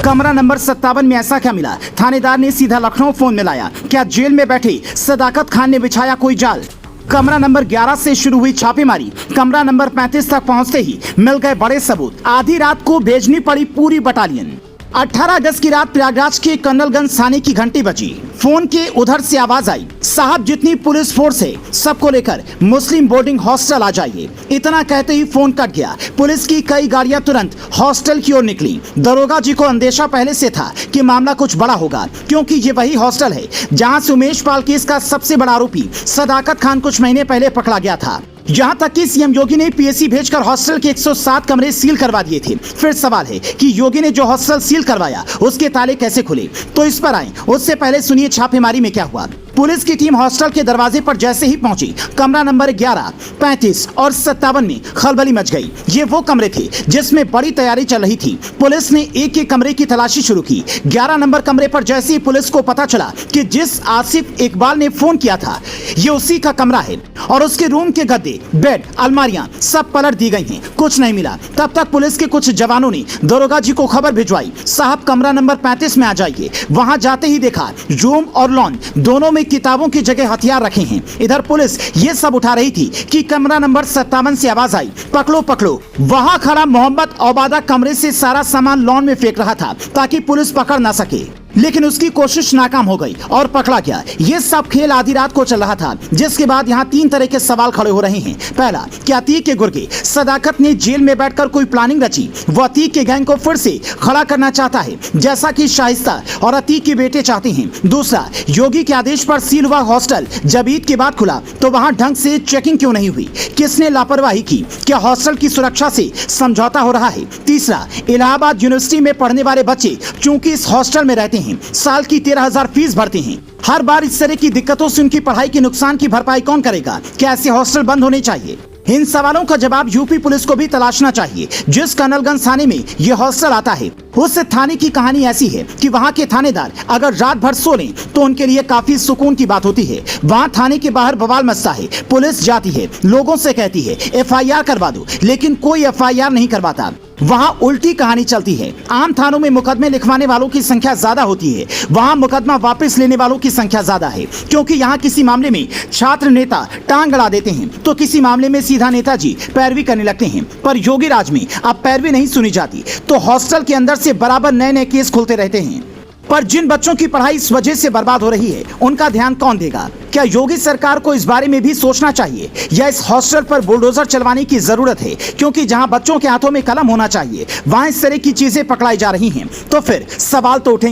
कमरा नंबर 57 में ऐसा क्या मिला? थानेदार ने सीधा लखनऊ फोन मिलाया। क्या जेल में बैठे सदाकत खान ने बिछाया कोई जाल? कमरा नंबर 11 से शुरू हुई छापेमारी कमरा नंबर 35 तक पहुंचते ही मिल गए बड़े सबूत। आधी रात को भेजनी पड़ी पूरी बटालियन। 18 अगस्त की रात प्रयागराज के कर्नलगंज थाने की घंटी बजी। फोन के उधर से आवाज आई, साहब जितनी पुलिस फोर्स है सबको लेकर मुस्लिम बोर्डिंग हॉस्टल आ जाइए। इतना कहते ही फोन कट गया। पुलिस की कई गाड़ियां तुरंत हॉस्टल की ओर निकली। दरोगा जी को अंदेशा पहले से था कि मामला कुछ बड़ा होगा, क्योंकि ये वही हॉस्टल है जहां से उमेश पाल केस का सबसे बड़ा आरोपी सदाकत खान कुछ महीने पहले पकड़ा गया था। यहाँ तक कि सीएम योगी ने पीएसी भेजकर हॉस्टल के 107 कमरे सील करवा दिए थे। फिर सवाल है कि योगी ने जो हॉस्टल सील करवाया उसके ताले कैसे खुले? तो इस पर आए, उससे पहले सुनिए छापेमारी में क्या हुआ। पुलिस की टीम हॉस्टल के दरवाजे पर जैसे ही पहुंची, कमरा नंबर 11, 35 और 57 में खलबली मच गई। ये वो कमरे थे जिसमें बड़ी तैयारी चल रही थी। पुलिस ने एक एक कमरे की तलाशी शुरू की। 11 नंबर कमरे पर जैसे ही पुलिस को पता चला कि जिस आसिफ इकबाल ने फोन किया था ये उसी का कमरा है और उसके रूम के गद्दे, बेड, अलमारियां सब पलट दी गई हैं, कुछ नहीं मिला। तब तक पुलिस के कुछ जवानों ने दरोगा जी को खबर भिजवाई, साहब कमरा नंबर 35 में आ जाइए। वहां जाते ही देखा रूम और लॉन दोनों में किताबों की जगह हथियार रखे हैं। इधर पुलिस ये सब उठा रही थी कि कमरा नंबर 57 से आवाज आई, पकड़ो पकड़ो। वहां खड़ा मोहम्मद औबादा कमरे से सारा सामान लॉन में फेंक रहा था ताकि पुलिस पकड़ ना सके, लेकिन उसकी कोशिश नाकाम हो गई और पकड़ा गया। ये सब खेल आधी रात को चल रहा था, जिसके बाद यहाँ 3 तरह के सवाल खड़े हो रहे हैं। पहला, क्या अतीक के गुर्गे सदाकत ने जेल में बैठकर कोई प्लानिंग रची? वो अतीक के गैंग को फिर से खड़ा करना चाहता है, जैसा कि शाइस्ता और अतीक के बेटे चाहते हैं। दूसरा, योगी के आदेश पर सील हुआ हॉस्टल जब ईद के बाद खुला तो वहाँ ढंग से चेकिंग क्यों नहीं हुई? किसने लापरवाही की? क्या हॉस्टल की सुरक्षा से समझौता हो रहा है? तीसरा, इलाहाबाद यूनिवर्सिटी में पढ़ने वाले बच्चे चूंकि इस हॉस्टल में रहते हैं, साल की 13,000 फीस भरते हैं। हर बार इस तरह की दिक्कतों से उनकी पढ़ाई के नुकसान की भरपाई कौन करेगा? क्या ऐसे हॉस्टल बंद होने चाहिए? इन सवालों का जवाब यूपी पुलिस को भी तलाशना चाहिए। जिस कर्नलगंज थाने में यह हॉस्टल आता है उस थाने की कहानी ऐसी है कि वहाँ के थानेदार अगर रात भर सो लें तो उनके लिए काफी सुकून की बात होती है। वहाँ थाने के बाहर बवाल मचता है, पुलिस जाती है, लोगों से कहती है FIR करवा दो, लेकिन कोई FIR नहीं करवाता। वहाँ उल्टी कहानी चलती है। आम थानों में मुकदमे लिखवाने वालों की संख्या ज्यादा होती है, वहाँ मुकदमा वापस लेने वालों की संख्या ज्यादा है, क्योंकि यहाँ किसी मामले में छात्र नेता टांग अड़ा देते हैं तो किसी मामले में सीधा नेताजी पैरवी करने लगते हैं। पर योगी राज में अब पैरवी नहीं सुनी जाती, तो हॉस्टल के अंदर से बराबर नए नए केस खुलते रहते हैं। पर जिन बच्चों की पढ़ाई इस वजह से बर्बाद हो रही है उनका ध्यान कौन देगा? क्या योगी सरकार को इस बारे में भी सोचना चाहिए या इस हॉस्टल पर बुलडोजर चलवाने की जरूरत है? क्योंकि जहां बच्चों के हाथों में कलम होना चाहिए वहां इस तरह की चीजें पकड़ाई जा रही हैं, तो फिर सवाल तो उठेंगे।